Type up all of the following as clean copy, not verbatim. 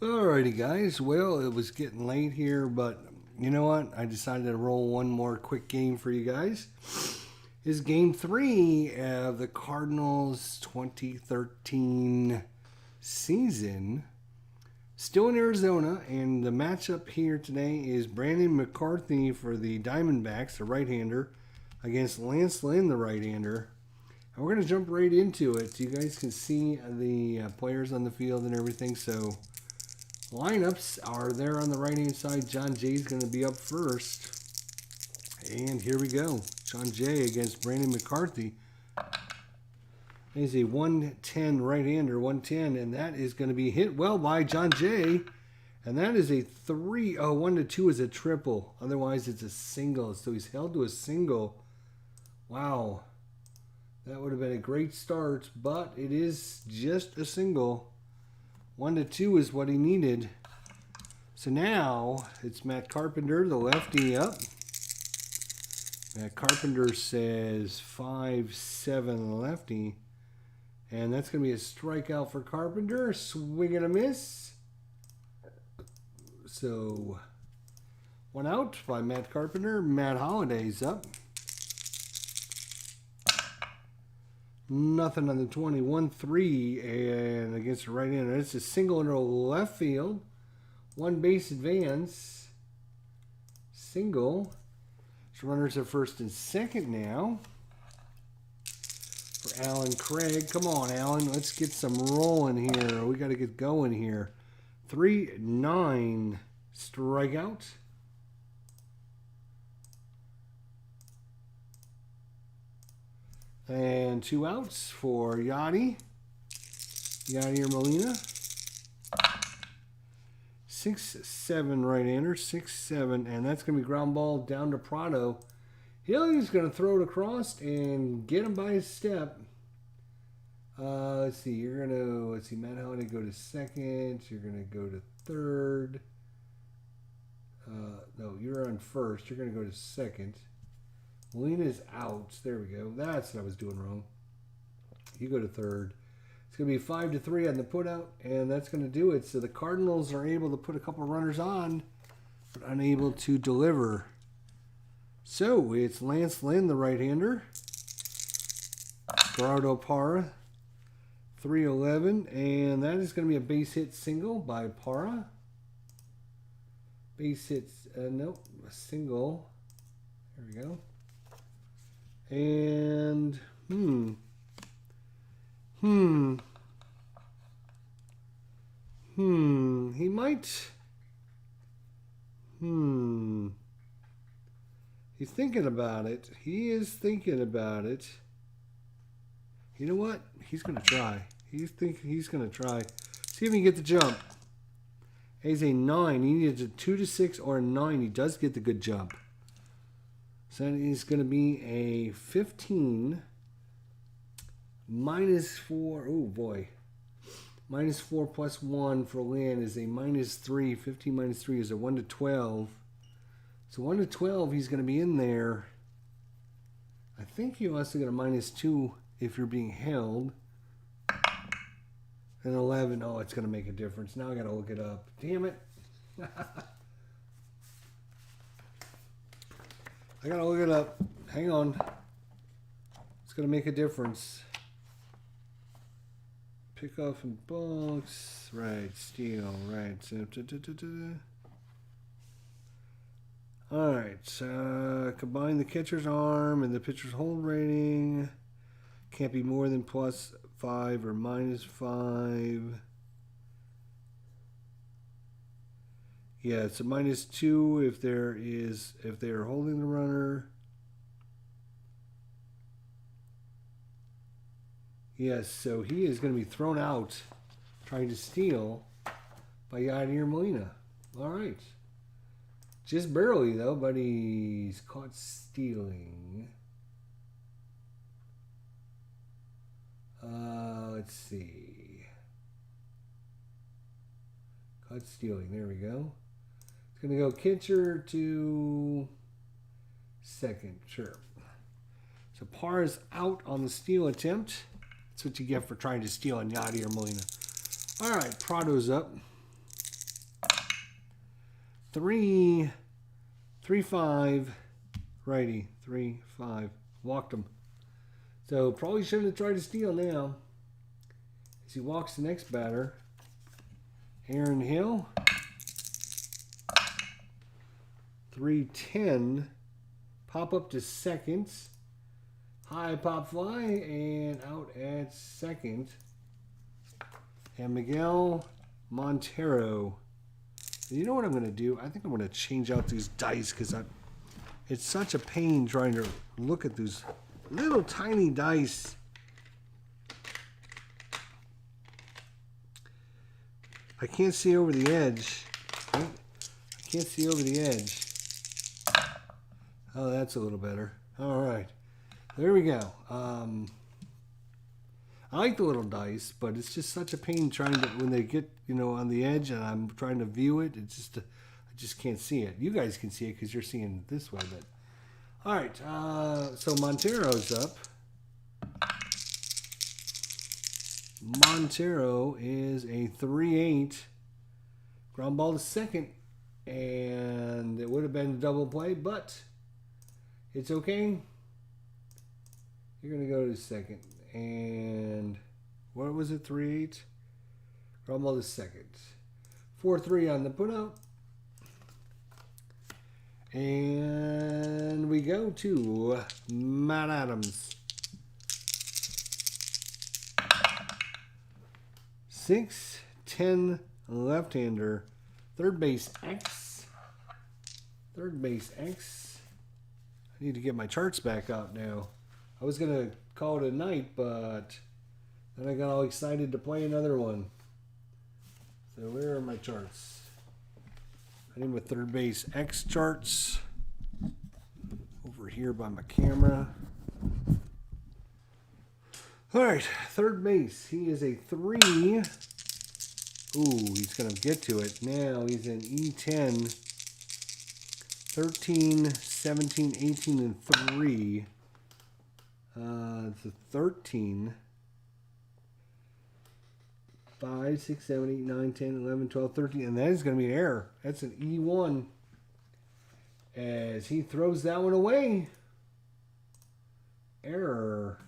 Alrighty guys, well it was getting late here, but you know what? I decided to roll one more quick game for you guys. This is game 3 of the Cardinals 2013 season. Still in Arizona, and the matchup here today is Brandon McCarthy for the Diamondbacks, the right-hander, against Lance Lynn, the right-hander. And we're going to jump right into it. You guys can see the players on the field and everything, so lineups are there on the right-hand side. John Jay's going to be up first. And here we go. John Jay against Brandon McCarthy. He's a 110 right-hander, 110, and that is going to be hit well by John Jay. And that is a 3. Oh, 1-2 is a triple. Otherwise, it's a single. So he's held to a single. Wow. That would have been a great start, but it is just a single. 1-2 is what he needed. So now it's Matt Carpenter, the lefty, up. Matt Carpenter says 5-7 lefty. And that's going to be a strikeout for Carpenter. Swing and a miss. So, 1 out by Matt Carpenter. Matt Holliday's up. Nothing on the 20. 1-3 and against the right-hander. It's a single into left field. 1 base advance. Single. So runners at first and second now. For Alan Craig. Come on, Alan. Let's get some rolling here. We got to get going here. 3-9 strikeout. And 2 outs for Yadier Molina. 6-7 right-hander. 6-7. And that's going to be ground ball down to Prado. He's going to throw it across and get him by his step. Let's see. Matt Holliday go to second. You're going to go to third. No, you're on first. You're going to go to second. Molina's out. There we go. That's what I was doing wrong. You go to third. It's going to be 5-3 on the putout, and that's going to do it. So the Cardinals are able to put a couple runners on, but unable to deliver. So it's Lance Lynn, the right-hander. Gerardo Parra, 3-11, and that is going to be a base hit single by Parra. Base hits, nope, a single. There we go. And, he might, he's thinking about it. He is thinking about it. You know what? He's going to try. He's going to try. See if he can get the jump. He's a 9. He needs a 2-6 or a 9. He does get the good jump. So that is going to be a 15 -4. Oh, boy. -4 plus 1 for Lynn is a -3. 15 -3 is a 1-12. So 1-12, he's going to be in there. I think you also get a -2 if you're being held. And 11, oh, it's going to make a difference. Now I got to look it up. Damn it. I got to look it up. Hang on. It's going to make a difference. Pick off and box. Right, steal. Right. Alright. Combine the catcher's arm and the pitcher's hold rating. Can't be more than +5 or -5. Yeah, it's a -2 if they are holding the runner. Yes, so he is going to be thrown out trying to steal by Yadier Molina. All right. Just barely, though, but he's caught stealing. Let's see. Caught stealing. There we go. It's going to go catcher to second. Sure. So Parra's out on the steal attempt. That's what you get for trying to steal on Yadier Molina. All right, Prado's up. 3, 3, 5, righty, 3, 5. Walked him. So probably shouldn't have tried to steal now. As he walks the next batter, Aaron Hill. 3-10. Pop up to second. High pop fly and out at second. And Miguel Montero. You know what I'm going to do? I think I'm going to change out these dice because it's such a pain trying to look at these little tiny dice. I can't see over the edge. I can't see over the edge. Oh, that's a little better. All right. There we go. I like the little dice, but it's just such a pain trying to, when they get, you know, on the edge and I'm trying to view it, it's just, I just can't see it. You guys can see it because you're seeing it this way, but. All right, so Montero's up. Montero is a 3-8. Ground ball to second, and it would have been a double play, but it's okay. You're going to go to second. And what was it, 3-8? Ground ball to second. 4-3 on the putout. And we go to Matt Adams. 6-10 left-hander. Third base X. Third base X. I need to get my charts back out now. I was going to call it a night, but then I got all excited to play another one. So where are my charts? I need my third base X charts. Over here by my camera. All right, third base. He is a 3. Ooh, he's going to get to it. Now he's in E10. 13, 17, 18, and 3. It's a 13. 5, 6, 7, 8, 9, 10, 11, 12, 13. And that is going to be an error. That's an E1. As he throws that one away. Error.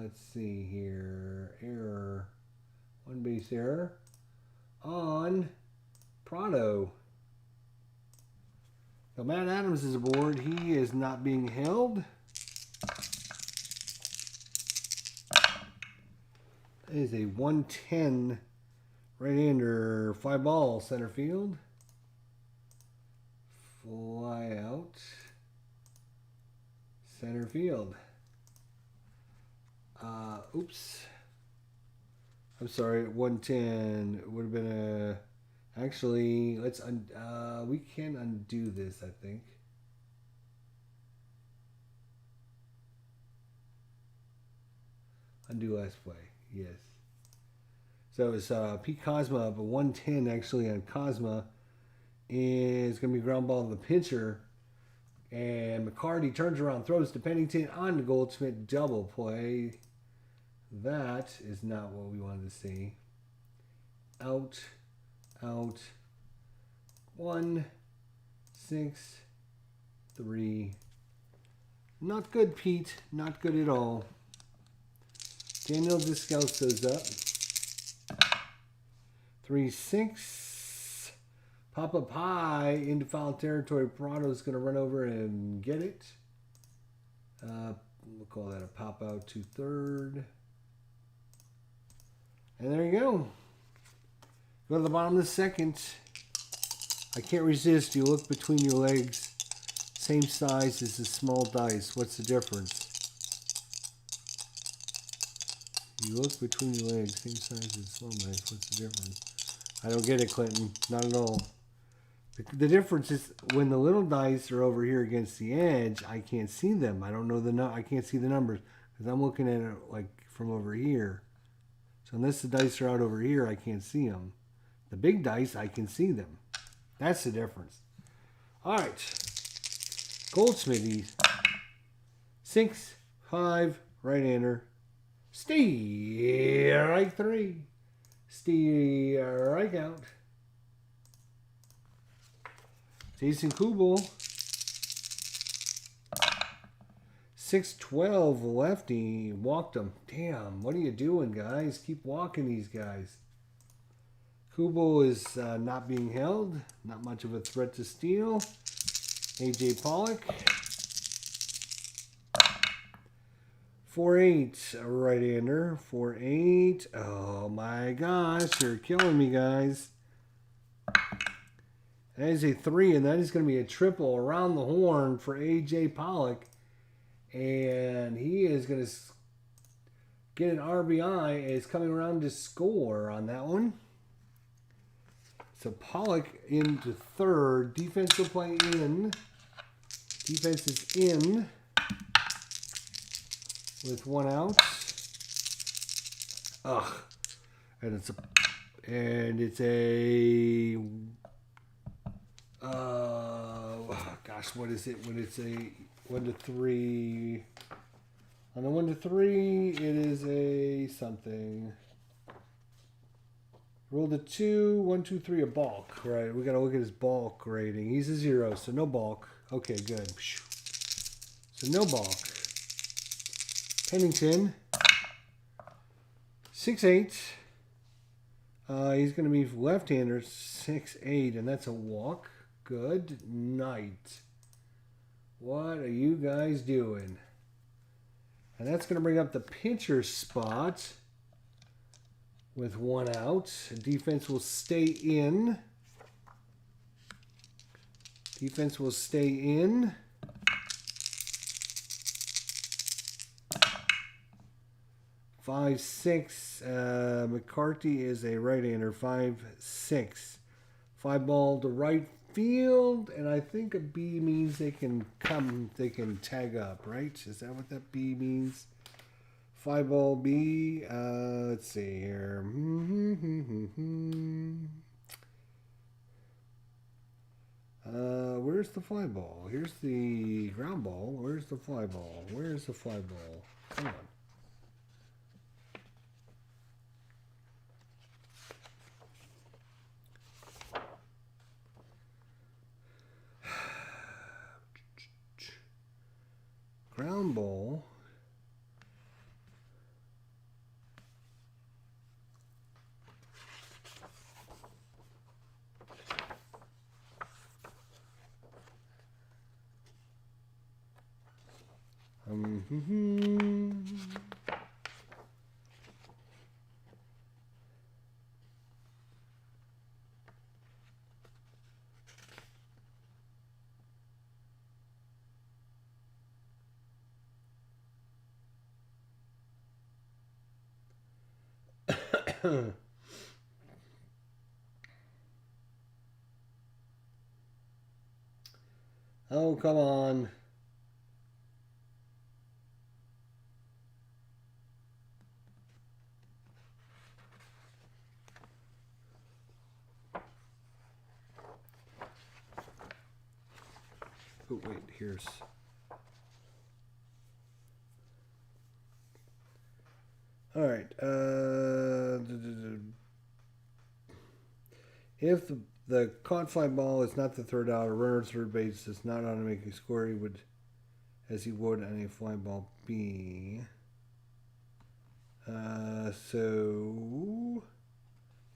Let's see here. Error. One base error. On Prado. So Matt Adams is aboard. He is not being held. That is a 110 right-hander fly ball center field. Fly out. Center field. Oops. I'm sorry, 110. It would have been a... Actually, let's we can undo this, I think. Undo last play, yes. So it's Pete Cosma, but 110 actually on Cosma is going to be ground ball to the pitcher. And McCarty turns around, throws to Pennington on the Goldschmidt double play. That is not what we wanted to see. Out. 1, 6, 3. Not good, Pete. Not good at all. Daniel Descalzo's up. 3-6. Pop up high into foul territory. Prado's going to run over and get it. We'll call that a pop out to third. And there you go. Go to the bottom of the second. I can't resist. You look between your legs. Same size as the small dice. What's the difference? You look between your legs. Same size as the small dice. What's the difference? I don't get it, Clinton. Not at all. The difference is when the little dice are over here against the edge, I can't see them. I don't know I can't see the numbers because I'm looking at it like from over here. So unless the dice are out over here, I can't see them. The big dice, I can see them. That's the difference. All right. Goldschmidt, 6-5 right-hander. Strike 3. Strike out. Jason Kubel. 612 lefty. Walked him. Damn, what are you doing, guys? Keep walking these guys. Kubel is not being held. Not much of a threat to steal. A.J. Pollock. 4-8, a right-hander. 4-8. Oh my gosh, you're killing me, guys. That is a 3, and that is going to be a triple around the horn for A.J. Pollock. And he is going to get an RBI. Is coming around to score on that one. So Pollock into third. Defense will play in. Defense is in with 1 out. Ugh. And it's a gosh, what is it when it's a 1 to 3? On the 1 to 3, it is a something. Roll the 2, 1, 2, 3, a balk. Right, we got to look at his balk rating. He's a 0, so no balk. Okay, good. So no balk. Pennington, 6'8". He's going to be left-hander, 6'8", and that's a walk. Good night. What are you guys doing? And that's going to bring up the pitcher spot with 1 out. Defense will stay in. Defense will stay in. Five, 6. McCarthy is a right-hander. 5-6. 5 ball to right field, and I think a B means they can tag up, right? Is that what that B means? 5 ball B. Let's see here. Where's the fly ball? Here's the ground ball. Where's the fly ball? Where's the fly ball? Come on. Ground ball. Oh, come on. Oh, wait, here's... All right. If the caught fly ball is not the third out, a runner at third base does not automatically score. He would, as he would on a fly ball B. So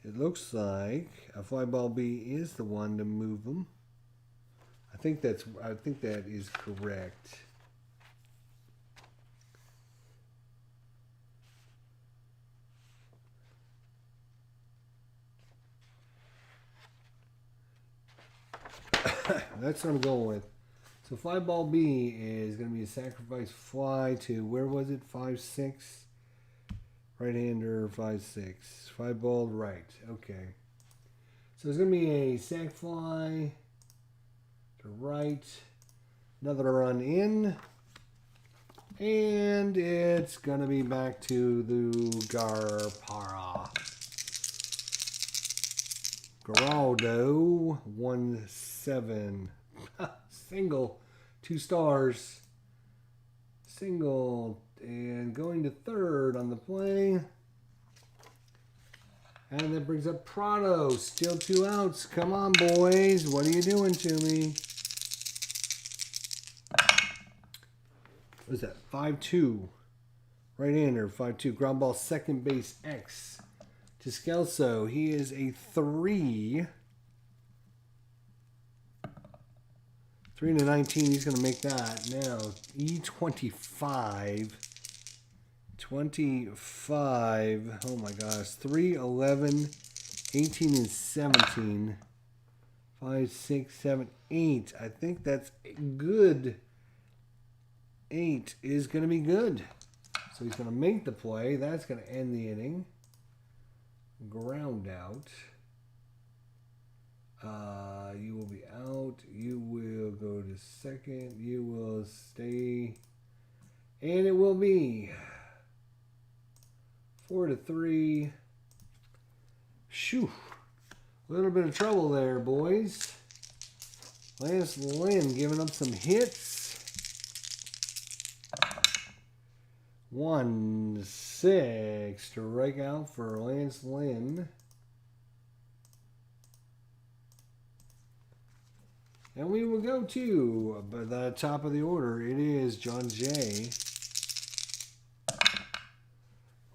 it looks like a fly ball B is the one to move them. I think that is correct. That's what I'm going with. So fly ball B is going to be a sacrifice fly to, where was it? 5-6. Right-hander, 5-6. Fly ball right. Okay. So it's going to be a sac fly to right. Another run in. And it's going to be back to the Garpara. Geraldo, 1-7. Single, 2 stars. Single, and going to third on the play. And that brings up Prado. Still 2 outs. Come on, boys. What are you doing to me? What is that? 5-2. Right-hander, 5-2. Ground ball, second base, X. To Scelso. He is a 3. 3/19. He's going to make that. Now, E25. 25. Oh, my gosh. 3, 11, 18, and 17. 5, 6, 7, 8. I think that's good. 8 is going to be good. So he's going to make the play. That's going to end the inning. Ground out. You will be out. You will go to second. You will stay. And it will be 4-3. Shoo. A little bit of trouble there, boys. Lance Lynn giving up some hits. 1-6 strike out for Lance Lynn. And we will go to the top of the order. It is John Jay.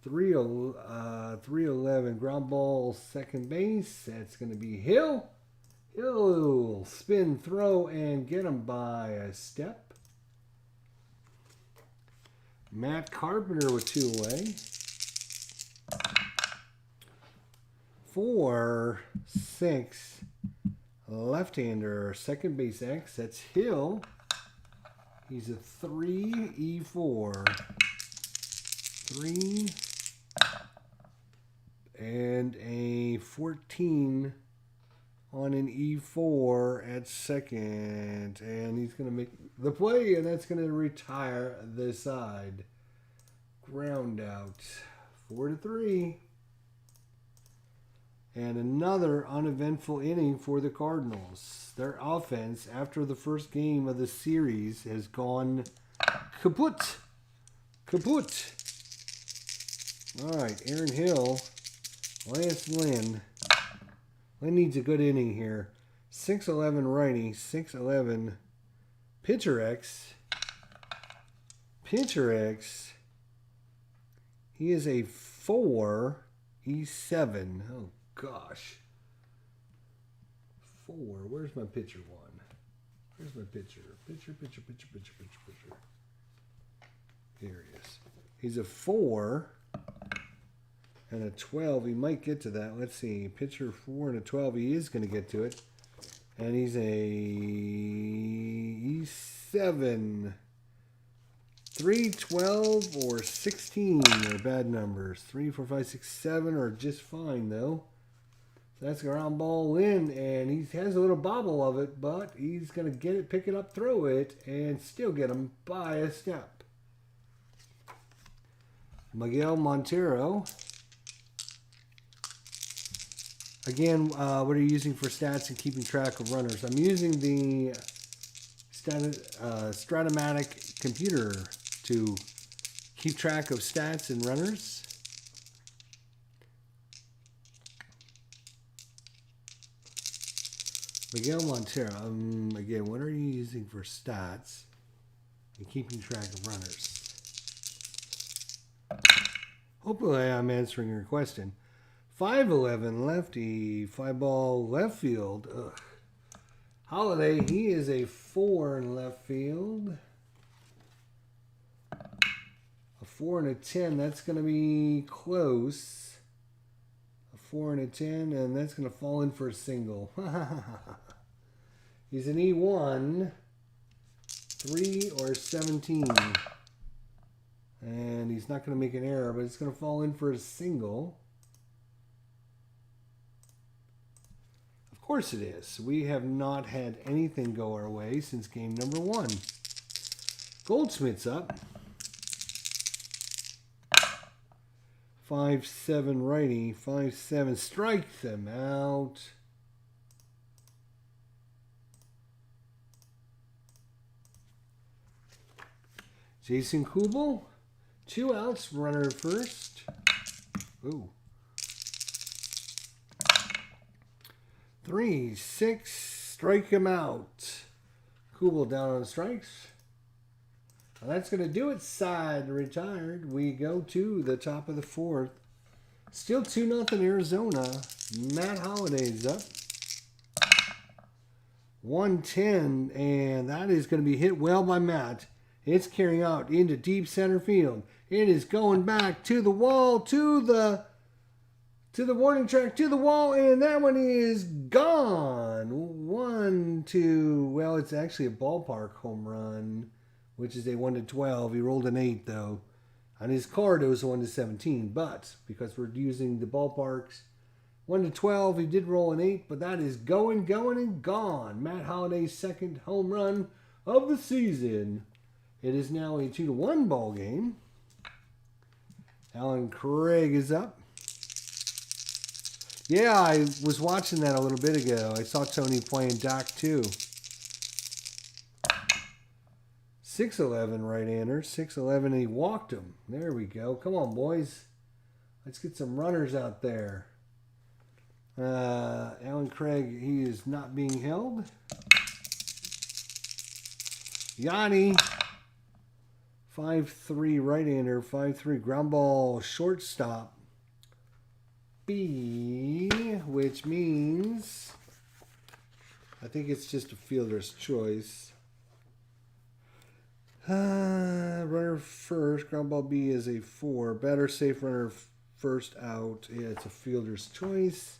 3-11 ground ball, second base. That's going to be Hill. Hill spin, throw, and get him by a step. Matt Carpenter with 2 away. 4-6 left-hander, second base X. That's Hill. He's a 3-4. 3 and a 14 on an E4 at second, and he's going to make the play, and that's going to retire the side. Ground out. 4-3. And another uneventful inning for the Cardinals. Their offense, after the first game of the series, has gone kaput. Kaput. All right, Aaron Hill, Lance Lynn. Lynn needs a good inning here. 6-11 righty, 6-11 pitcher X. Pitcher X. He is a 4-E7. Oh, gosh. 4. Where's my pitcher one? Where's my pitcher? Pitcher. Here he is. He's a 4 and a 12. He might get to that. Let's see. Pitcher 4 and a 12. He is going to get to it. And he's a E7. 3, 12, or 16 are bad numbers. 3, 4, 5, 6, 7 are just fine, though. So that's a ground ball in, and he has a little bobble of it, but he's going to get it, pick it up, throw it, and still get him by a step. Miguel Montero. Again, what are you using for stats and keeping track of runners? I'm using the STRATOMATIC computer to keep track of stats and runners. Miguel Montero. Again, what are you using for stats and keeping track of runners? Hopefully I'm answering your question. 5'11 lefty, 5-ball left field. Ugh. Holiday, he is a 4 in left field. A 4 and a 10, that's going to be close. A 4 and a 10, and that's going to fall in for a single. He's an E1, 3 or 17. And he's not going to make an error, but it's going to fall in for a single. Of course it is. We have not had anything go our way since game number 1. Goldschmidt's up. 5-7 righty. 5-7 strikes him out. Jason Kubel. 2 outs. Runner first. Ooh. 3, 6. Strike him out. Kubel down on strikes. Well, that's going to do it. Side retired. We go to the top of the 4th. Still 2-0 Arizona. Matt Holliday's up. 110, and that is going to be hit well by Matt. It's carrying out into deep center field. It is going back to the wall, to the warning track, to the wall, and that one is gone. 1-2. Well, it's actually a ballpark home run, which is a 1-12. He rolled an 8 though. On his card, it was a 1-17, but because we're using the ballparks, 1-12, he did roll an 8, but that is going, and gone. Matt Holliday's second home run of the season. It is now a 2-1 ball game. Alan Craig is up. Yeah, I was watching that a little bit ago. I saw Tony playing Doc too. 6'11", right-hander. 6'11", and he walked him. There we go. Come on, boys. Let's get some runners out there. Alan Craig, he is not being held. Yanni, 5'3", right-hander. 5'3", ground ball, shortstop. B, which means I think it's just a fielder's choice. Runner first, ground ball B is a 4. Batter safe, runner first out. Yeah, it's a fielder's choice.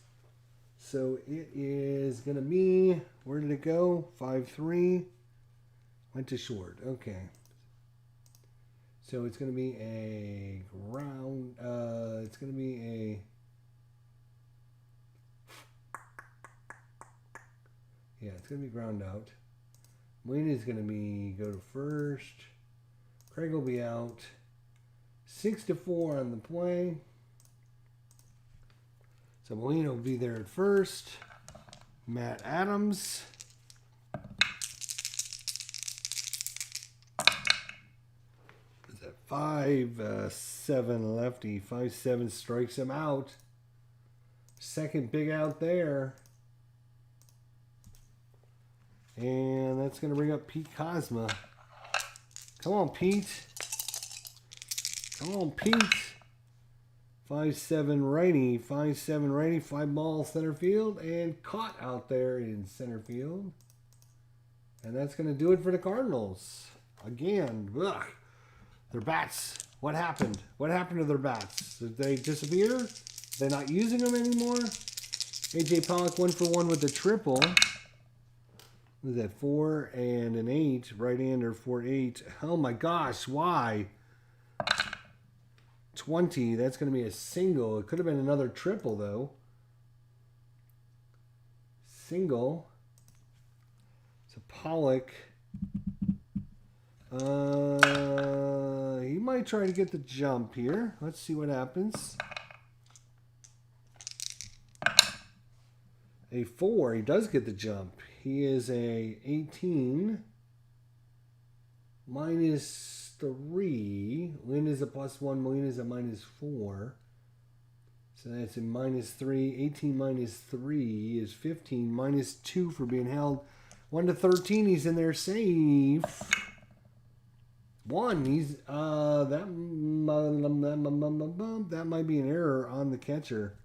So it is going to be, where did it go? 5'3". Went to short. Okay. So it's going to be a ground, it's going to be a, yeah, it's going to be ground out. Molina's going to be go to first. Craig will be out. 6-4 on the play. So Molina will be there at first. Matt Adams. Is that 5-7 lefty? 5-7 strikes him out. Second big out there. And that's going to bring up Pete Cosma. Come on, Pete. Come on, Pete. 5'7" righty. 5'7" righty. 5-ball center field. And caught out there in center field. And that's going to do it for the Cardinals. Again, ugh. Their bats. What happened? What happened to their bats? Did they disappear? They're not using them anymore? A.J. Pollock 1 for 1 with the triple. What is that, 4 and an 8, right-hander 4-8. Oh my gosh, why? 20, that's going to be a single. It could have been another triple though. Single. So Pollock. He might try to get the jump here. Let's see what happens. A 4, he does get the jump. He is a 18 -3. Lynn is a +1. Molina is a -4. So that's a -3. 18 -3 is 15. -2 for being held. 1 to 13. He's in there safe. 1. He's that might be an error on the catcher.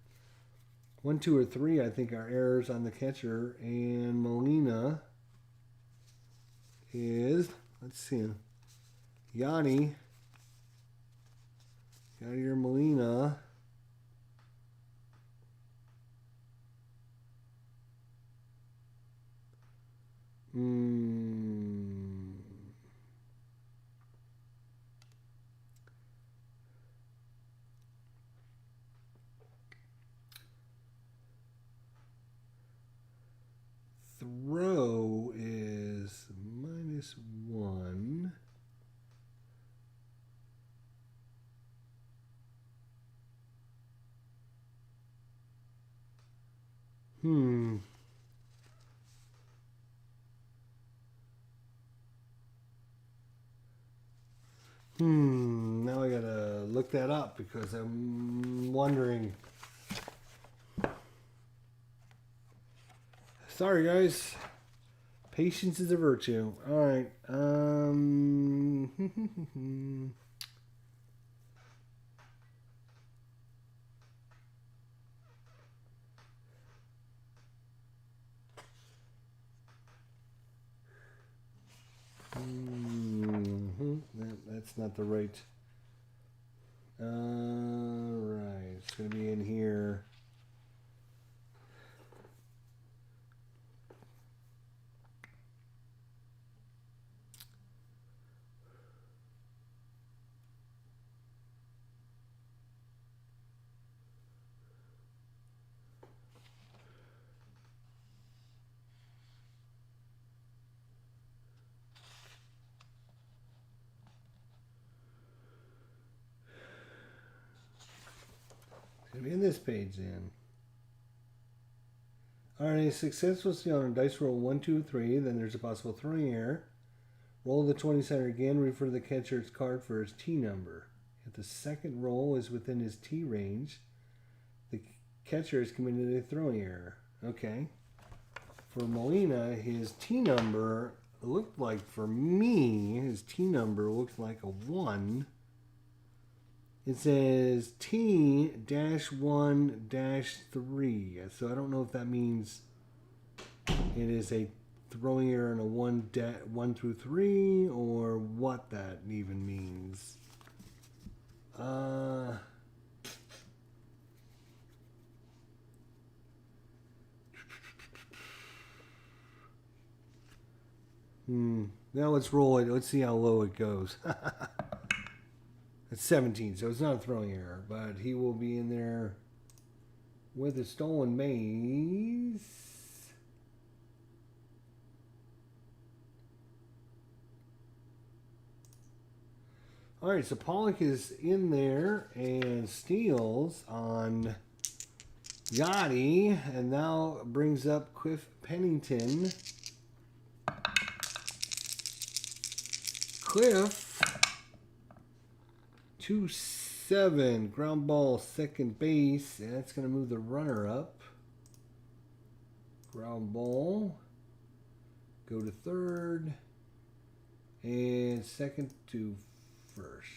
1, 2, or 3, I think, are errors on the catcher. And Molina is, let's see, Yanni or Molina. Throw is -1. Now I gotta look that up because I'm wondering. Sorry, guys. Patience is a virtue. All right. That's not the right. Right. It's going to be in here. It's going to be in this page then. Alright, a successful steal on a dice roll 1, 2, 3. Then there's a possible throwing error. Roll the 20 center again. Refer to the catcher's card for his T number. If the second roll is within his T range, the catcher has committed a throwing error. Okay. For Molina, his T number looked like, for me, his T number looked like a 1. It says T-1-3. So I don't know if that means it is a throwing error in a 1 through 3 or what that even means. Now let's roll it. Let's see how low it goes. It's 17, so it's not a throwing error, but he will be in there with a stolen base. All right, so Pollock is in there and steals on Yachty, and now brings up Cliff Pennington. Cliff. 2-7, ground ball, second base, and that's going to move the runner up. Ground ball, go to third, and second to first.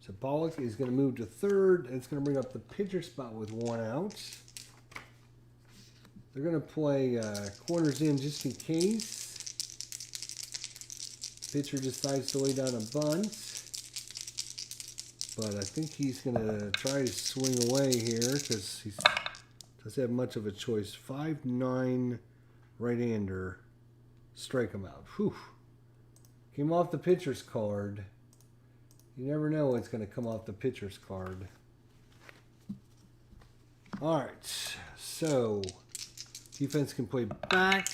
So Pollock is going to move to third, and it's going to bring up the pitcher spot with 1 out. They're going to play corners in just in case. Pitcher decides to lay down a bunt. But I think he's going to try to swing away here because he doesn't have much of a choice. 5'9" right-hander. Strike him out. Whew. Came off the pitcher's card. You never know what's going to come off the pitcher's card. All right. So, defense can play back.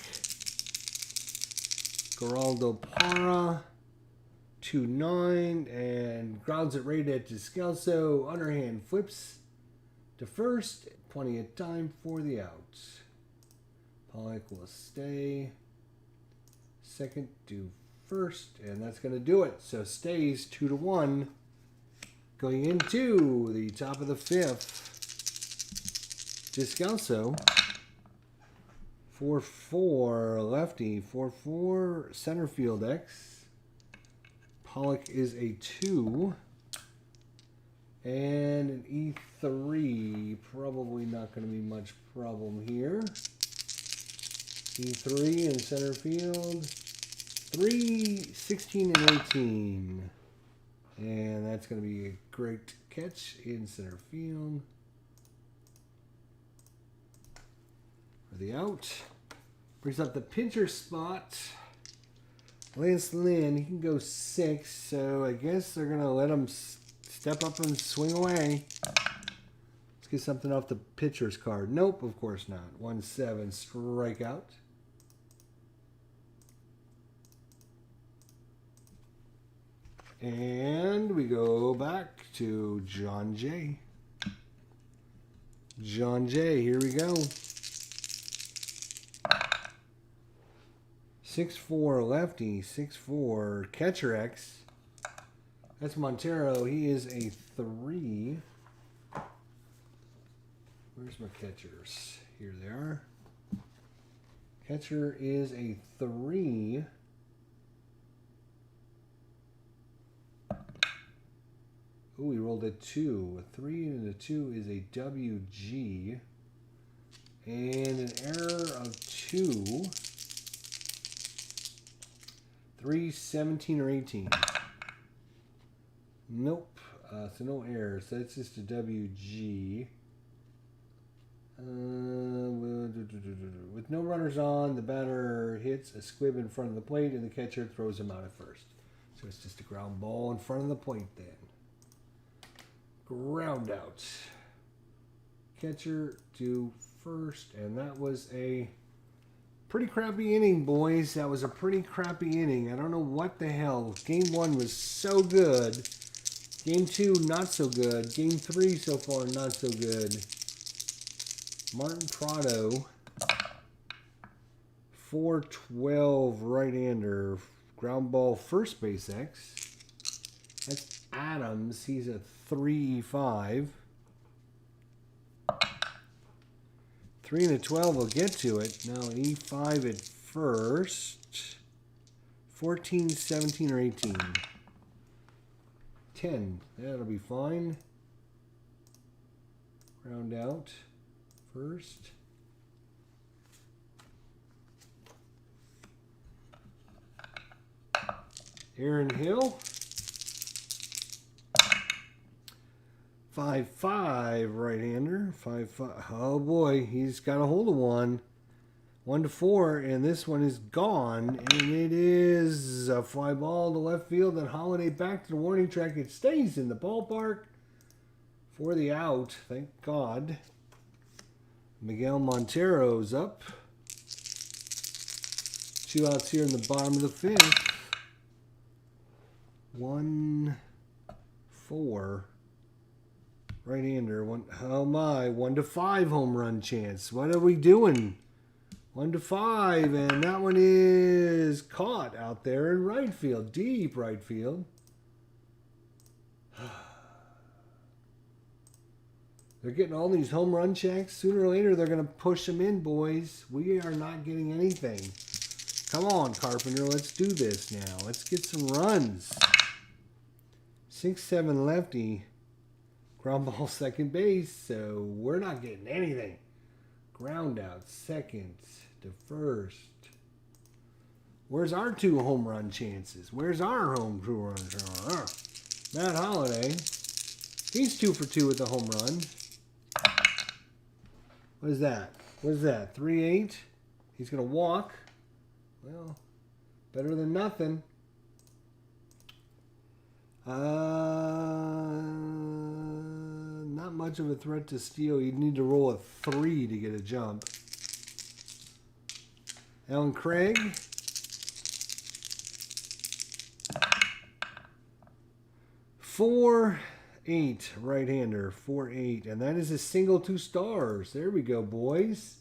Geraldo Parra. 2-9 and grounds it right at Descalso. Underhand flips to first. Plenty of time for the out. Pollock will stay. Second to first, and that's going to do it. So stays 2-1. Going into the top of the 5th. Descalso. 4-4 lefty. 4-4 center field X. Pollock is a 2. And an E3. Probably not going to be much problem here. E3 in center field. 3, 16, and 18. And that's going to be a great catch in center field. For the out. Brings up the pitcher spot. Lance Lynn, he can go 6, so I guess they're going to let him step up and swing away. Let's get something off the pitcher's card. Nope, of course not. 1-7, strikeout. And we go back to John Jay. John Jay, here we go. 6'4 lefty, 6'4 catcher X. That's Montero. He is a 3. Where's my catchers? Here they are. Catcher is a 3. Ooh, he rolled a 2. A 3 and a 2 is a WG. And an error of 2. 3, 17, or 18. Nope. So no errors. So that's just a WG. With no runners on, the batter hits a squib in front of the plate and the catcher throws him out at first. So it's just a ground ball in front of the plate then. Ground out. Catcher to first, and that was a pretty crappy inning, boys. That was a pretty crappy inning. I don't know what the hell. Game 1 was so good. Game 2, not so good. Game 3 so far, not so good. Martin Prado, 4-12 right-hander, ground ball first base X. That's Adams. He's a 3-5. 3 and a 12 will get to it. Now E5 at first. 14, 17, or 18. 10. That'll be fine. Ground out first. Aaron Hill. 5-5 right-hander. 5-5. Oh boy, he's got a hold of one. 1-4, and this one is gone, and it is a fly ball to left field, and Holiday back to the warning track. It stays in the ballpark for the out. Thank God. Miguel Montero's up. 2 outs here in the bottom of the 5th. 1-4. Right-hander. Oh my, 1-5 home run chance. What are we doing? 1-5, and that one is caught out there in right field. Deep right field. They're getting all these home run checks. Sooner or later, they're going to push them in, boys. We are not getting anything. Come on, Carpenter. Let's do this now. Let's get some runs. 6-7 lefty. Ground ball second base, so we're not getting anything. Ground out second to first. Where's our 2 home run chances? Where's our home 2 run chance? Matt Holiday. He's 2 for 2 with the home run. What is that? What is that? 3-8? He's going to walk. Well, better than nothing. Not much of a threat to steal. You'd need to roll a 3 to get a jump. Alan Craig. 4-8 right-hander. 4-8. And that is a single 2 stars. There we go, boys.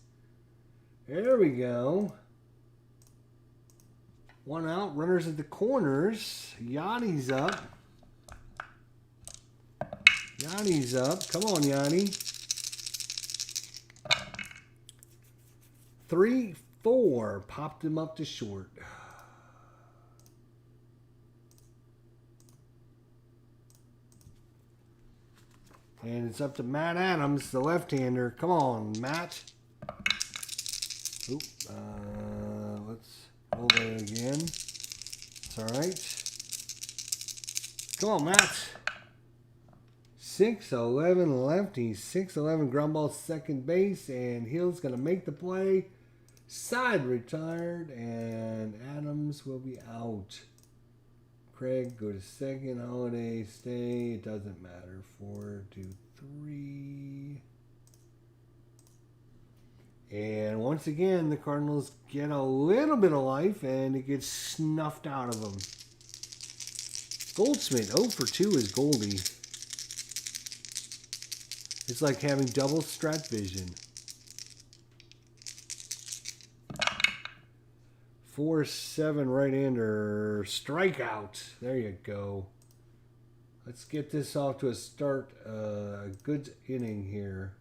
There we go. 1 out. Runners at the corners. Yanni's up. Yanni's up. Come on, Yanni. 3-4. Popped him up to short. And it's up to Matt Adams, the left-hander. Come on, Matt. Oop. Let's roll that again. It's all right. Come on, Matt. 6-11 lefty. 6-11 ground ball second base. And Hill's going to make the play. Side retired. And Adams will be out. Craig, go to second. Holiday, stay. It doesn't matter. 4-2-3. And once again, the Cardinals get a little bit of life, and it gets snuffed out of them. Goldschmidt, 0 for 2 is Goldie. It's like having double strat vision. 4-7 right-hander. Strikeout. There you go. Let's get this off to a start. A good inning here.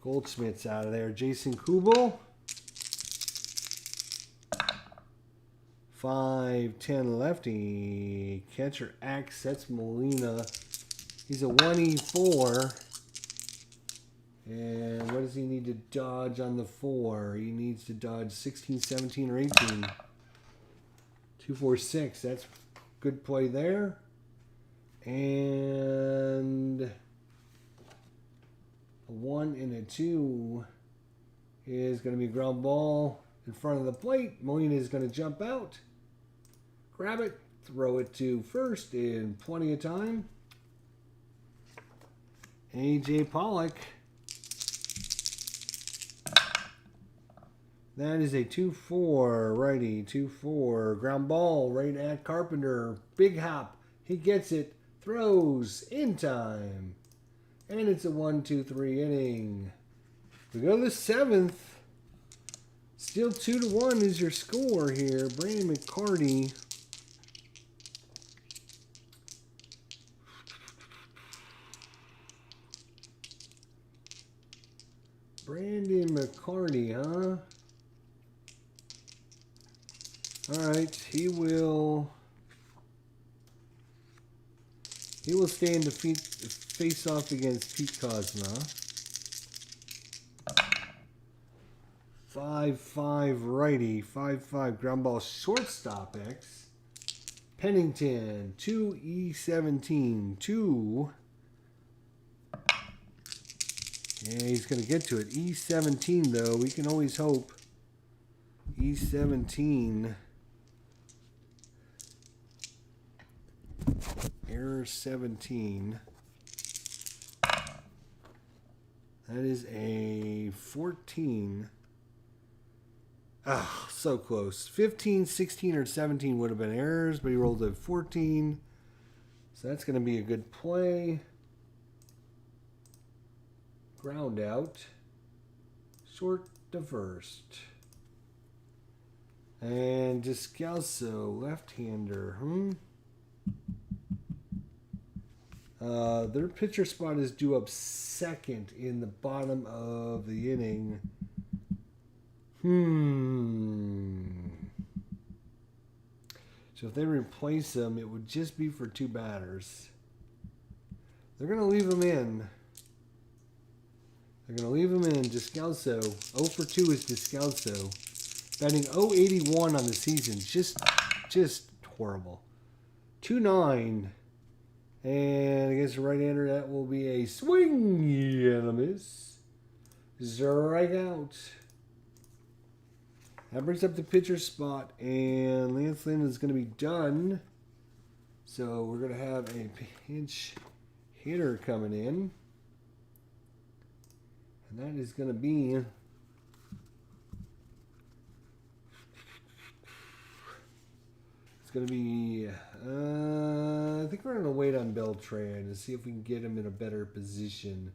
Goldschmidt's out of there. Jason Kubel. 5-10 lefty. Catcher X. That's Molina. He's a 1E4. And what does he need to dodge on the 4? He needs to dodge 16, 17, or 18. 2, 4, 6. That's good play there. And a 1 and a 2 is going to be a ground ball in front of the plate. Molina is going to jump out, grab it, throw it to first in plenty of time. A.J. Pollock. That is a 2-4 righty, 2-4 ground ball right at Carpenter. Big hop. He gets it, throws in time. And it's a 1-2-3 inning. We go to the 7th. Still 2-1 is your score here. Brandon McCarty. Brandon McCarty, huh? Alright, he will stand to face off against Pete Kozma. 5-5 righty, 5-5 ground ball shortstop X. Pennington, 2E17, 2. Yeah, he's going to get to it. E17 though, we can always hope. E17. Error 17. That is a 14. Ah, so close. 15, 16, or 17 would have been errors, but he rolled a 14. So that's going to be a good play. Ground out. Short to first. And Descalso, left-hander. Their pitcher spot is due up second in the bottom of the inning. So if they replace him, it would just be for 2 batters. They're going to leave him in. They're going to leave him in. Descalso. 0 for 2 is Descalso. Batting .081 on the season. Just horrible. 2-9. And against the right-hander, that will be a swing and a miss. Strikeout. That brings up the pitcher spot, and Lance Lynn is going to be done. So we're going to have a pinch hitter coming in. And that is going to be... It's going to be... I think we're going to wait on Beltran to see if we can get him in a better position.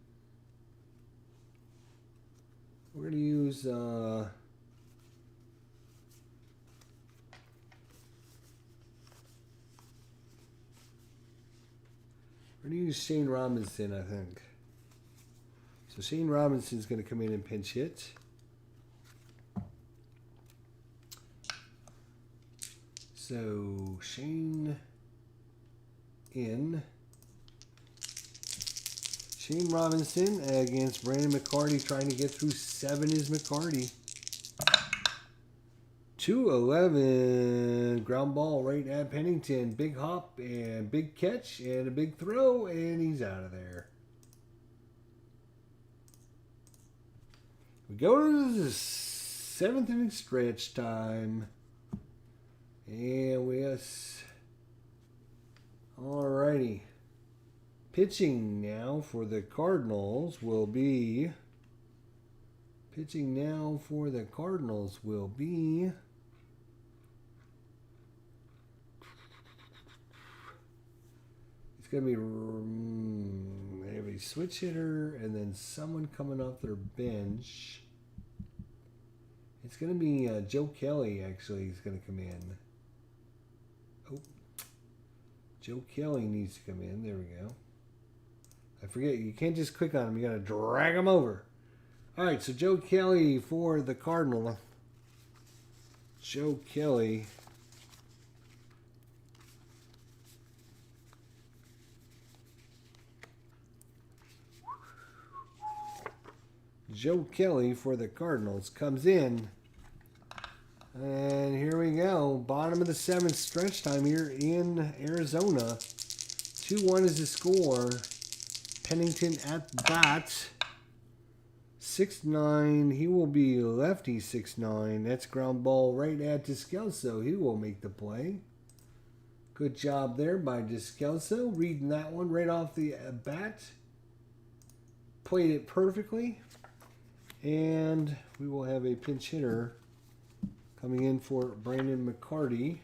We're going to use... we're going to use Shane Robinson, I think. So Shane Robinson's going to come in and pinch hit. So Shane in. Shane Robinson against Brandon McCarty, trying to get through 7 is McCarty. 2-11 ground ball right at Pennington. Big hop and big catch and a big throw, and he's out of there. We go to the 7th inning stretch time. And yes. Alrighty. Pitching now for the Cardinals will be... It's going to be a switch hitter and then someone coming off their bench. It's going to be Joe Kelly, actually, is going to come in. Oh, Joe Kelly needs to come in. There we go. I forget, you can't just click on him. You got to drag him over. All right, so Joe Kelly for the Cardinal. Joe Kelly Joe Kelly for the Cardinals comes in. And here we go. Bottom of the 7th, stretch time here in Arizona. 2-1 is the score. Pennington at bat. 6'9". He will be lefty 6'9". That's ground ball right at Descalso. He will make the play. Good job there by Descalso. Reading that one right off the bat. Played it perfectly. And we will have a pinch hitter coming in for Brandon McCarty.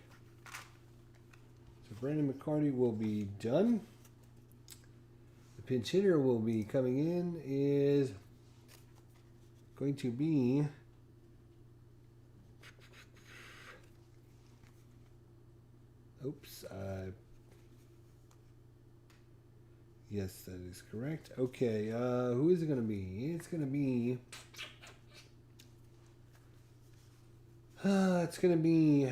So Brandon McCarty will be done. The pinch hitter will be coming in is going to be yes, that is correct. Okay, who is it going to be? It's going to be it's going to be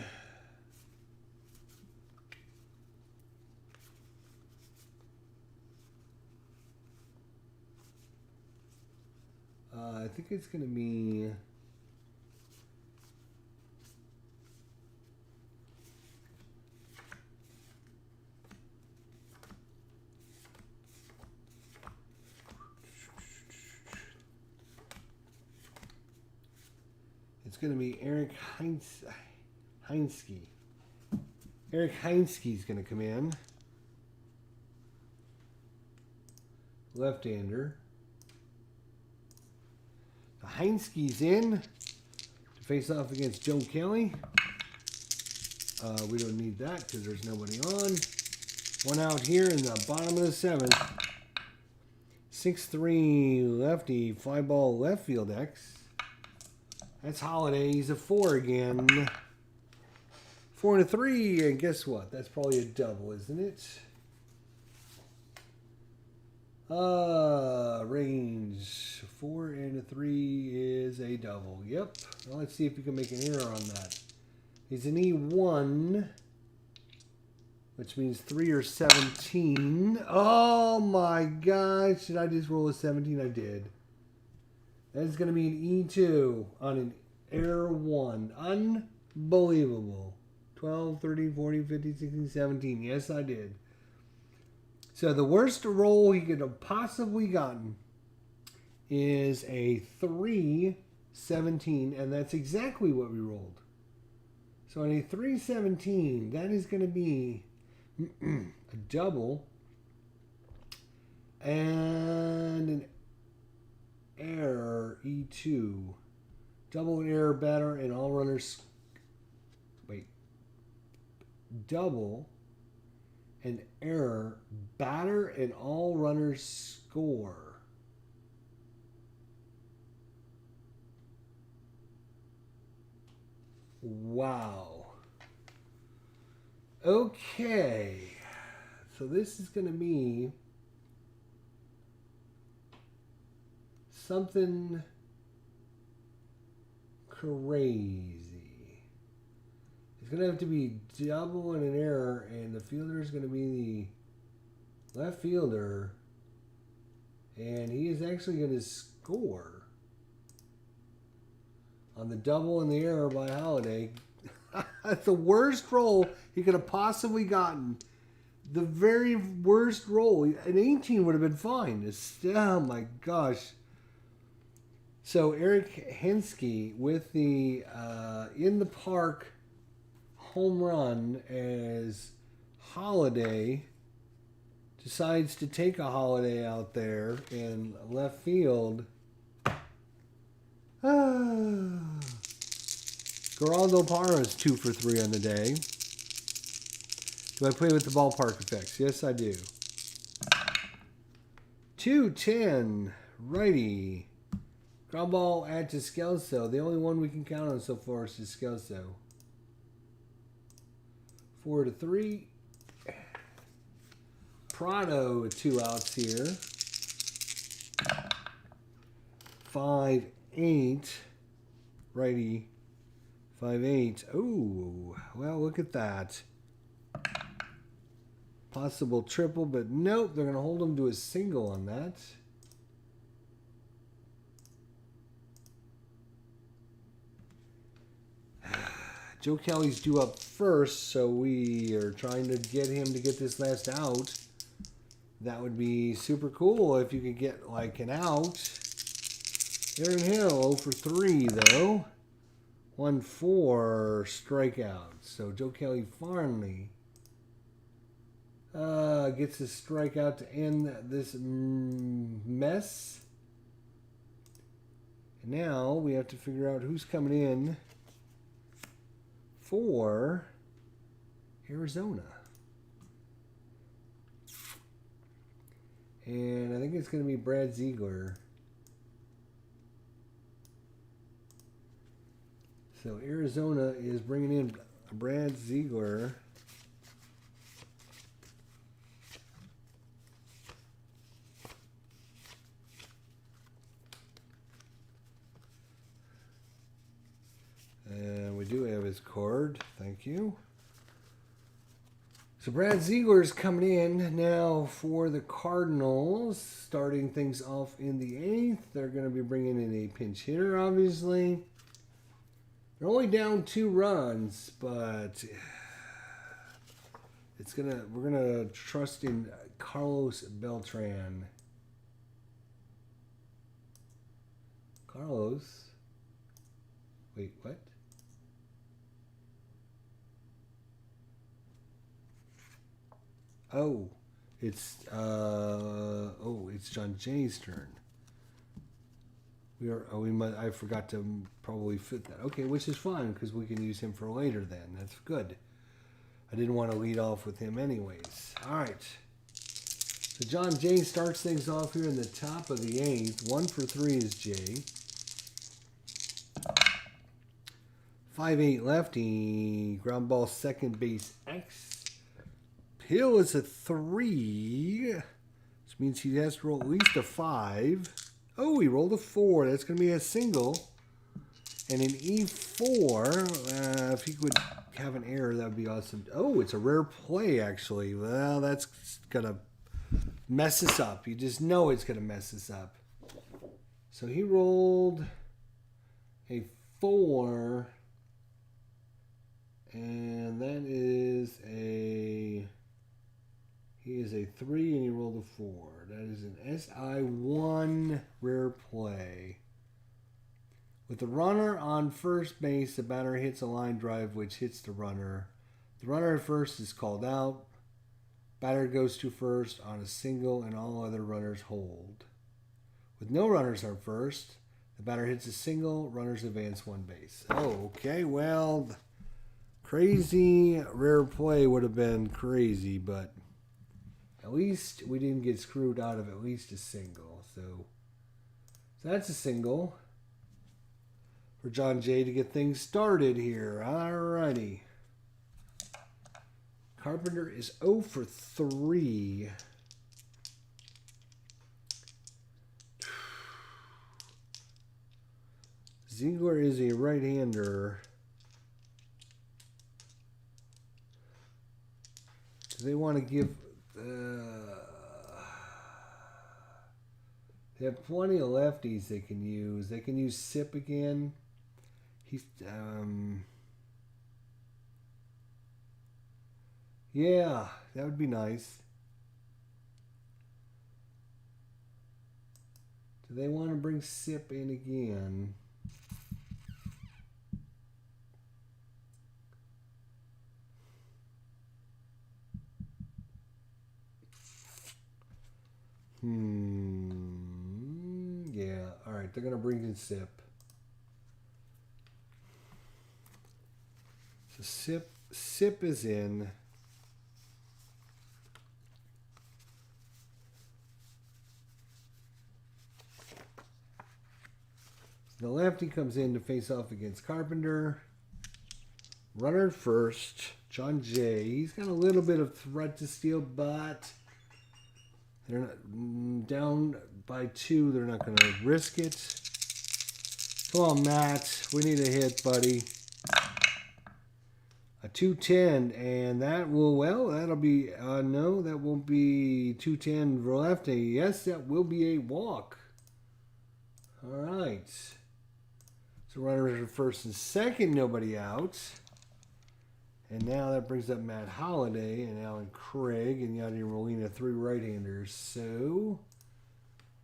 I think it's going to be Eric Heinske. Eric Heinske is going to come in. Left-hander. Heinske's in to face off against Joe Kelly. We don't need that because there's nobody on. One out here in the bottom of the 7th. 6'3" lefty, fly ball left field X. That's Holiday. He's a 4 again. 4 and a 3, and guess what? That's probably a double, isn't it? Range 4 and a 3 is a double. Yep. Well, let's see if we can make an error on that. He's an E1, which means 3 or 17. Oh my gosh! Did I just roll a 17? I did. That is going to be an E2 on an error 1. Unbelievable. 12, 13, 14, 15, 16, 17. Yes, I did. So the worst roll he could have possibly gotten is a 3-17, and that's exactly what we rolled. So on a 3-17, that is going to be a double and an error E2. Double error batter and all runners. Wait. Double an error batter and all runners score. Wow. Okay. So this is going to be something crazy. It's going to have to be double and an error, and the fielder is going to be the left fielder, and he is actually going to score on the double and the error by Holiday. That's the worst roll he could have possibly gotten. The very worst roll. An 18 would have been fine. Oh my gosh. So Eric Heinske with the in the park home run as Holiday decides to take a Holiday out there in left field. Geraldo Parra is 2 for 3 on the day. Do I play with the ballpark effects? Yes, I do. 2-10, righty. Ground ball at Descalso. The only one we can count on so far is Descalso. 4-3. Prado with 2 outs here. 5-8. Righty. 5-8. Oh, well, look at that. Possible triple, but nope. They're going to hold him to a single on that. Joe Kelly's due up first, so we are trying to get him to get this last out. That would be super cool if you could get like an out. Aaron Hill 0 for 3 though. 1-4 strikeout. So Joe Kelly finally gets his strikeout to end this mess. And now we have to figure out who's coming in for Arizona. And I think it's going to be Brad Ziegler. So Arizona is bringing in Brad Ziegler. And we do have his card. Thank you. So Brad Ziegler is coming in now for the Cardinals, starting things off in the 8th. They're going to be bringing in a pinch hitter, obviously. They're only down 2 runs, but we're gonna trust in Carlos Beltran. Carlos. Wait, what? Oh, it's John Jay's turn. I forgot to probably fit that. Okay, which is fine because we can use him for later then. That's good. I didn't want to lead off with him anyways. All right. So John Jay starts things off here in the top of the 8th. 1 for 3 is Jay. 5-8 lefty. Ground ball second base X. Hill is a 3. Which means he has to roll at least a 5. Oh, he rolled a 4. That's going to be a single. And an E4. If he could have an error, that would be awesome. Oh, it's a rare play, actually. Well, that's going to mess us up. You just know it's going to mess us up. So he rolled a 4. And that is a... He is a 3 and he rolled a 4. That is an SI1 rare play. With the runner on first base, the batter hits a line drive which hits the runner. The runner at first is called out. Batter goes to first on a single and all other runners hold. With no runners on first, the batter hits a single, runners advance 1 base. Oh, okay, well, crazy rare play would have been crazy, but at least we didn't get screwed out of at least a single. So that's a single for John Jay to get things started here. Alrighty. Carpenter is 0 for 3. Ziegler is a right-hander. Do they want to give... they have plenty of lefties they can use. They can use Sip again. He's yeah, that would be nice. Do they want to bring Sip in again? Yeah, alright, they're going to bring in Sip. So Sip is in. The lefty comes in to face off against Carpenter. Runner at first. John Jay. He's got a little bit of threat to steal, but they're not down by 2. They're not going to risk it. Come on, Matt. We need a hit, buddy. A 210, and that will, well, that'll be, no, that won't be 210 for lefty. Yes, that will be a walk. All right. So runners are first and second, nobody out. And now that brings up Matt Holliday and Alan Craig and Yadier Molina, 3 right-handers. So,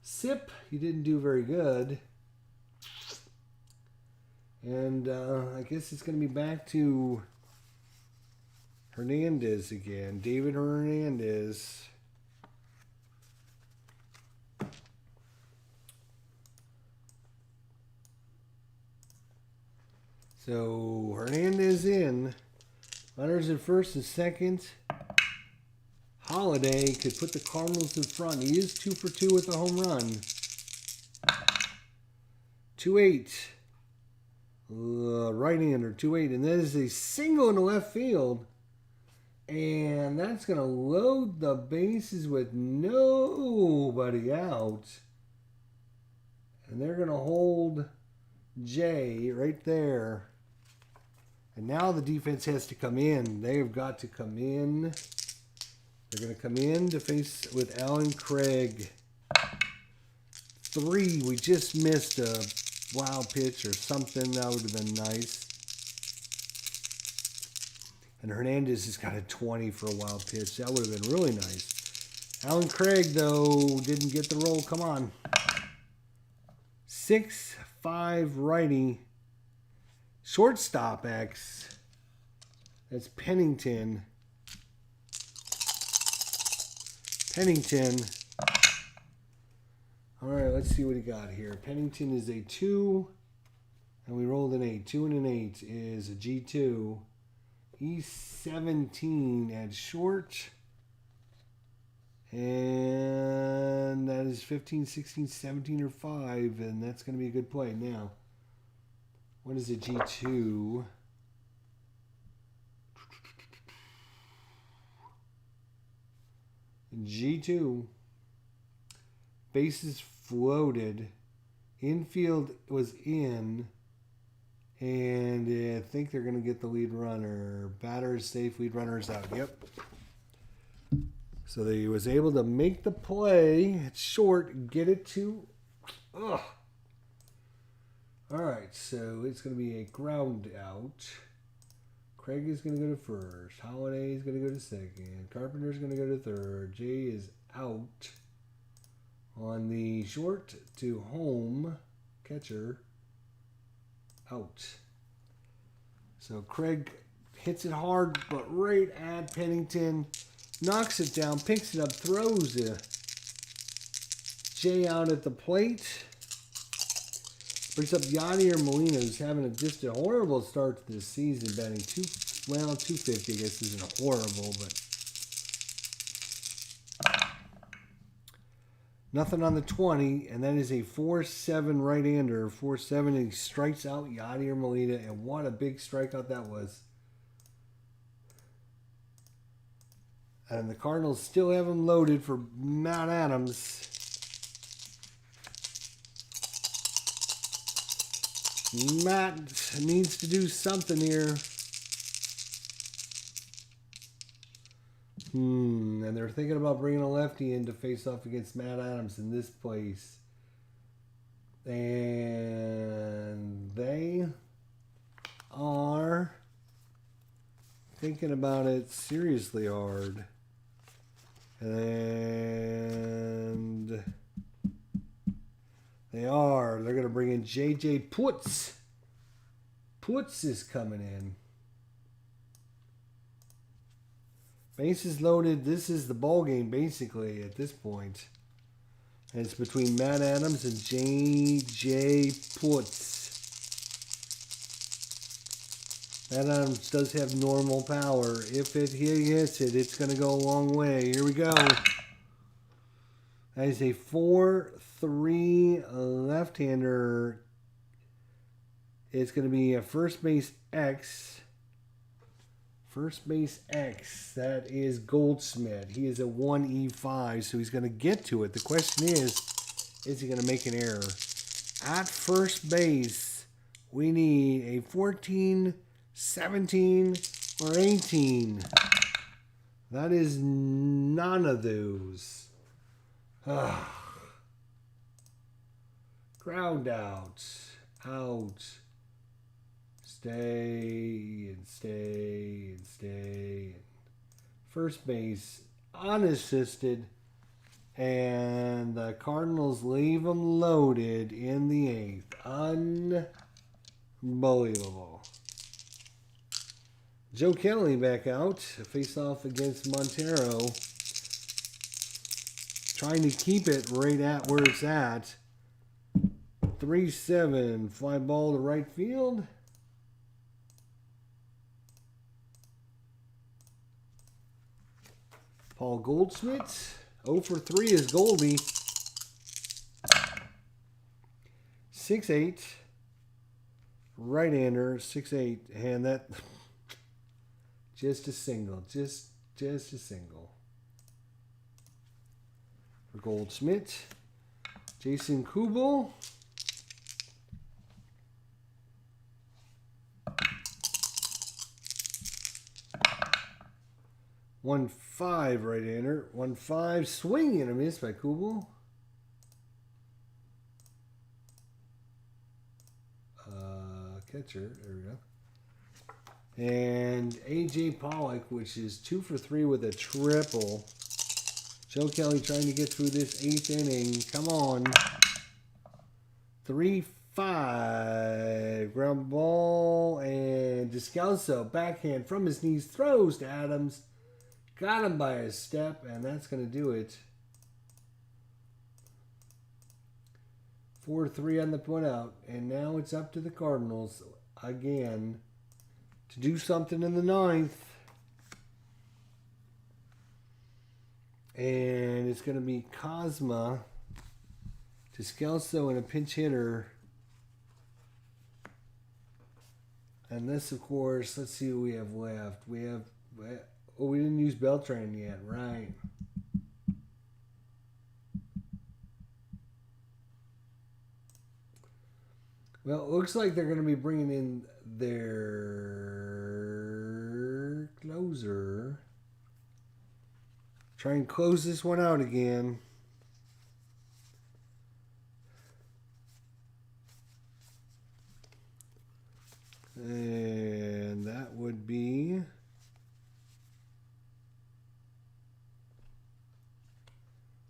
Sip, you didn't do very good. And I guess it's going to be back to Hernandez again. David Hernandez. So, Hernandez in. Runners at first and second. Holliday could put the Cardinals in front. He is 2 for 2 with a home run. 2-8. Right-hander, 2-8. And that is a single in the left field. And that's going to load the bases with nobody out. And they're going to hold Jay right there. And now the defense has to come in. They have got to come in. They're going to come in to face with Alan Craig. 3. We just missed a wild pitch or something. That would have been nice. And Hernandez has got a 20 for a wild pitch. That would have been really nice. Alan Craig, though, didn't get the roll. Come on. 6'5" righty. Shortstop X. That's Pennington. All right, let's see what he got here. Pennington is a 2. And we rolled an 8. 2 and an 8 is a G2. He's 17 at short. And that is 15, 16, 17, or 5. And that's going to be a good play. Now, what is a G2? G2. Bases floated. Infield was in. And I think they're going to get the lead runner. Batter is safe, lead runner is out. Yep. So they was able to make the play. It's short. Get it to... Ugh. All right, so it's going to be a ground out. Craig is going to go to first. Holliday is going to go to second. Carpenter is going to go to third. Jay is out on the short to home. Catcher out. So Craig hits it hard, but right at Pennington. Knocks it down, picks it up, throws it. Jay out at the plate. Brings up Yadier Molina, who's having just a horrible start to this season, batting 250, I guess isn't horrible, but nothing on the 20, and that is a 4-7 right-hander. 4-7, and he strikes out Yadier Molina, and what a big strikeout that was. And the Cardinals still have him loaded for Matt Adams. Matt needs to do something here. And they're thinking about bringing a lefty in to face off against Matt Adams in this place. And they are thinking about it seriously hard. And they're going to bring in J.J. Putz. Putz is coming in. Bases loaded. This is the ball game basically at this point. And it's between Matt Adams and J.J. Putz. Matt Adams does have normal power. If he hits it, it's going to go a long way. Here we go. That is a 4-3 left-hander. It's going to be a first base X. First base X. That is Goldsmith. He is a 1E5, so he's going to get to it. The question is he going to make an error? At first base, we need a 14, 17, or 18. That is none of those. Ground out. Out. Stay and stay and stay first base, unassisted. And the Cardinals leave them loaded in the 8th. Unbelievable. Joe Kelly back out. Face off against Montero. Trying to keep it right at where it's at. 3-7. Fly ball to right field. Paul Goldschmidt. 0 for 3 is Goldie. 6-8. Right-hander, 6-8. And that just a single. Just a single. For Goldschmidt. Jason Kubel. One 5 right-hander. 1-5 swing and a miss by Kubel. Catcher. There we go. And A.J. Pollock, which is 2 for 3 with a triple. Joe Kelly trying to get through this 8th inning. Come on. 3-5. Ground ball. And Descalso, backhand from his knees, throws to Adams. Got him by a step, and that's going to do it. 4-3 on the putout, and now it's up to the Cardinals again to do something in the 9th. And it's going to be Cosma, Descalso, and a pinch hitter. And this, of course, let's see what we have left. We didn't use Beltran yet, right? Well, it looks like they're going to be bringing in their closer. Try and close this one out again. And that would be...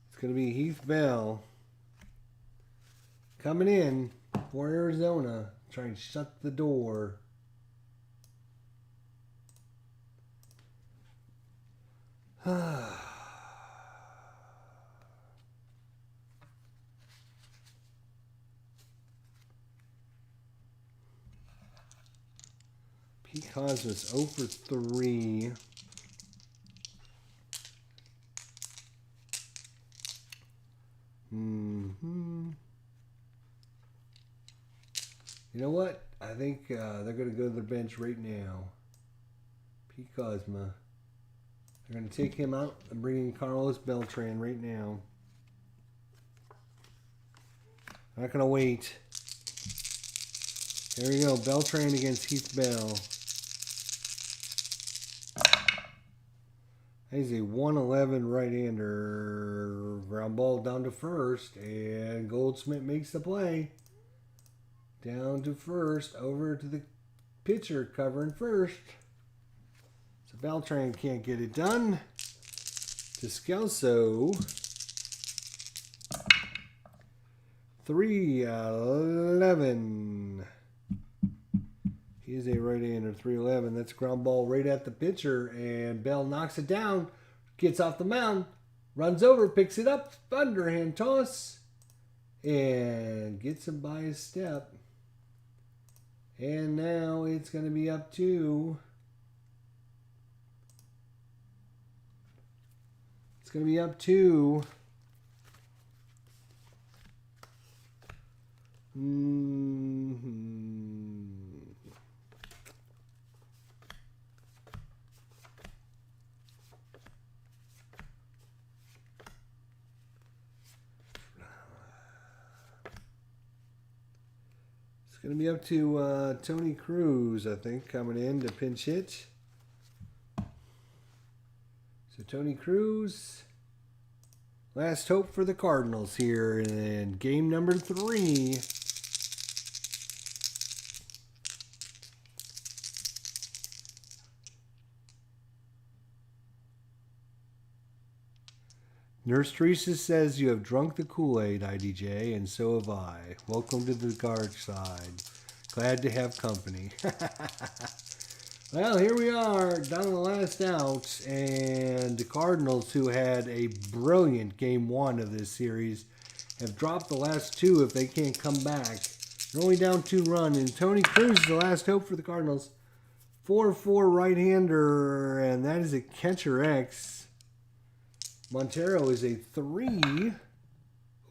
It's going to be Heath Bell coming in for Arizona, trying to shut the door. Pete Cosmas 0 for 3. You know what? I think they're going to go to the bench right now. Pete Cosma. They're going to take him out and bring in Carlos Beltran right now. Not going to wait. There we go. Beltran against Heath Bell. He's a 111 right-hander. Ground ball down to first. And Goldschmidt makes the play. Down to first. Over to the pitcher covering first. So Beltran can't get it done. Descalso. 3-11. He is a right-hander, 3-11. That's ground ball right at the pitcher, and Bell knocks it down, gets off the mound, runs over, picks it up, underhand toss, and gets him by a step. And now it's going to be up to... It's going to be up to... It's going to be up to Tony Cruz, I think, coming in to pinch hit. So Tony Cruz, last hope for the Cardinals here in game number 3. Nurse Teresa says you have drunk the Kool-Aid, IDJ, and so have I. Welcome to the dark side. Glad to have company. Well, here we are, down to the last out, and the Cardinals, who had a brilliant game one of this series, have dropped the last two if they can't come back. They're only down 2-run, and Tony Cruz is the last hope for the Cardinals. 4-4 right-hander, and that is a catcher X. Montero is a 3.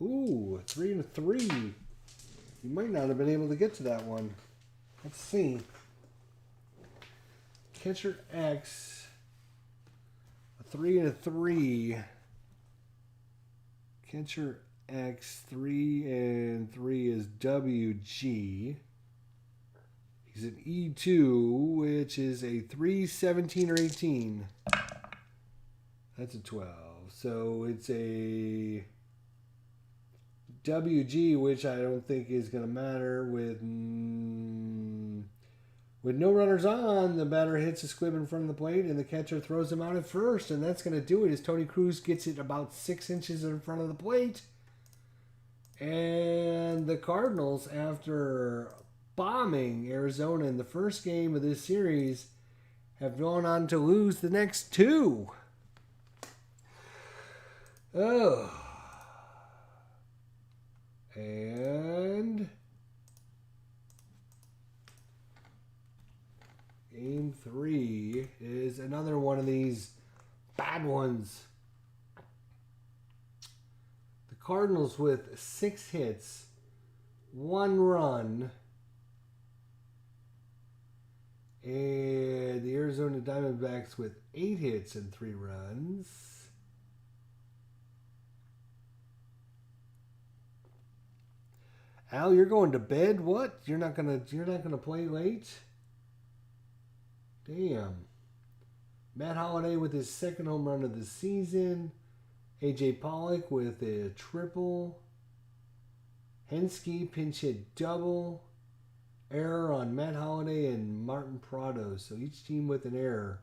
Ooh, 3 and a 3. You might not have been able to get to that one. Let's see. Catcher X, a 3 and a 3. Catcher X, 3 and 3 is WG. He's an E2, which is a 3, 17, or 18. That's a 12. So it's a WG, which I don't think is going to matter with no runners on. The batter hits a squib in front of the plate, and the catcher throws him out at first, and that's going to do it as Tony Cruz gets it about 6 inches in front of the plate. And the Cardinals, after bombing Arizona in the first game of this series, have gone on to lose the next 2. Oh. And Game 3 is another one of these bad ones. The Cardinals with 6 hits, 1 run, and the Arizona Diamondbacks with 8 hits and 3 runs. Al, you're going to bed? What? You're not gonna play late? Damn. Matt Holliday with his 2nd home run of the season. A.J. Pollock with a triple. Henske pinch hit double. Error on Matt Holliday and Martin Prado. So each team with an error.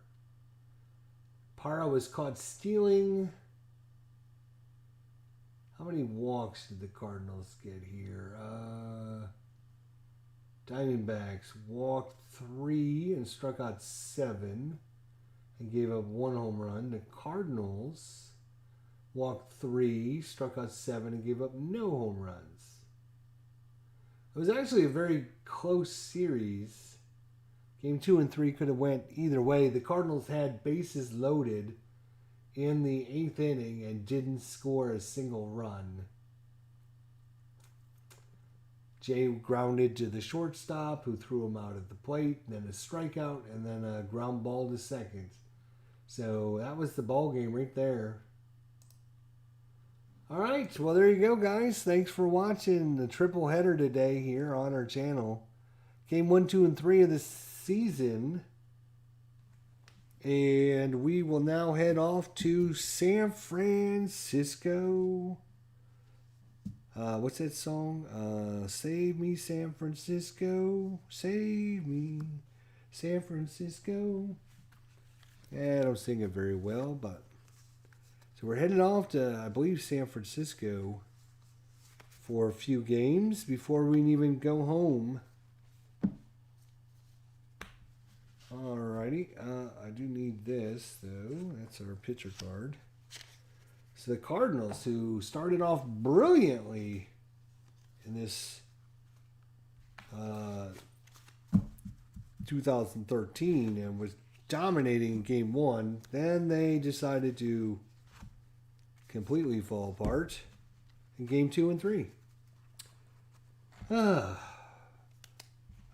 Parra was caught stealing. How many walks did the Cardinals get here? Diamondbacks walked 3 and struck out 7 and gave up 1 home run. The Cardinals walked 3, struck out 7, and gave up no home runs. It was actually a very close series. Game 2 and 3 could have went either way. The Cardinals had bases loaded in the 8th inning and didn't score a single run. Jay grounded to the shortstop, who threw him out at the plate, then a strikeout, and then a ground ball to second. So that was the ball game right there. All right, well, there you go, guys. Thanks for watching the triple header today here on our channel. Game 1, 2, and 3 of the season. And we will now head off to San Francisco. What's that song? Save me, San Francisco. Save me, San Francisco. Yeah, I don't sing it very well, but... So we're headed off to, I believe, San Francisco for a few games before we even go home. Alrighty, I do need this, though. That's our pitcher card. So the Cardinals, who started off brilliantly in this 2013 and was dominating in Game 1, then they decided to completely fall apart in Game 2 and 3.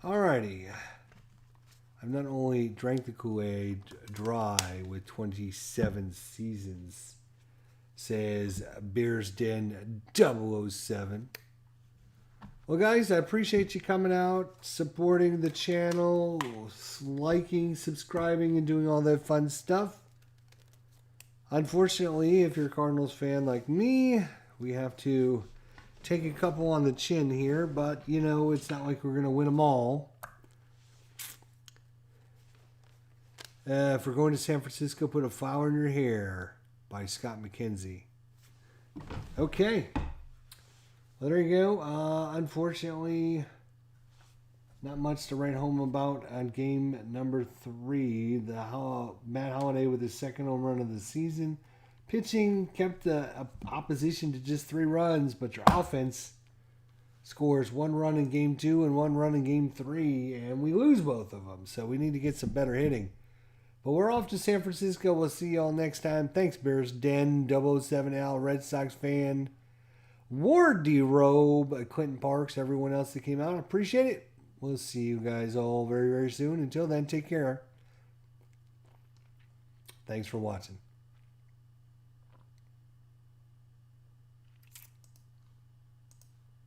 Alrighty. I've not only drank the Kool-Aid dry with 27 seasons, says Bears Den 007. Well, guys, I appreciate you coming out, supporting the channel, liking, subscribing, and doing all that fun stuff. Unfortunately, if you're a Cardinals fan like me, we have to take a couple on the chin here, but, you know, it's not like we're going to win them all. If we're going to San Francisco, put a flower in your hair by Scott McKenzie. Okay. Well, there you go. Unfortunately, not much to write home about on game number 3. Matt Holliday with his second home run of the season. Pitching kept the opposition to just 3 runs, but your offense scores 1 run in game 2 and 1 run in game 3, and we lose both of them. So we need to get some better hitting. But we're off to San Francisco. We'll see y'all next time. Thanks, Bears Den, 007Al, Red Sox fan, Ward D-Robe, Clinton Parks, everyone else that came out. I appreciate it. We'll see you guys all very, very soon. Until then, take care. Thanks for watching.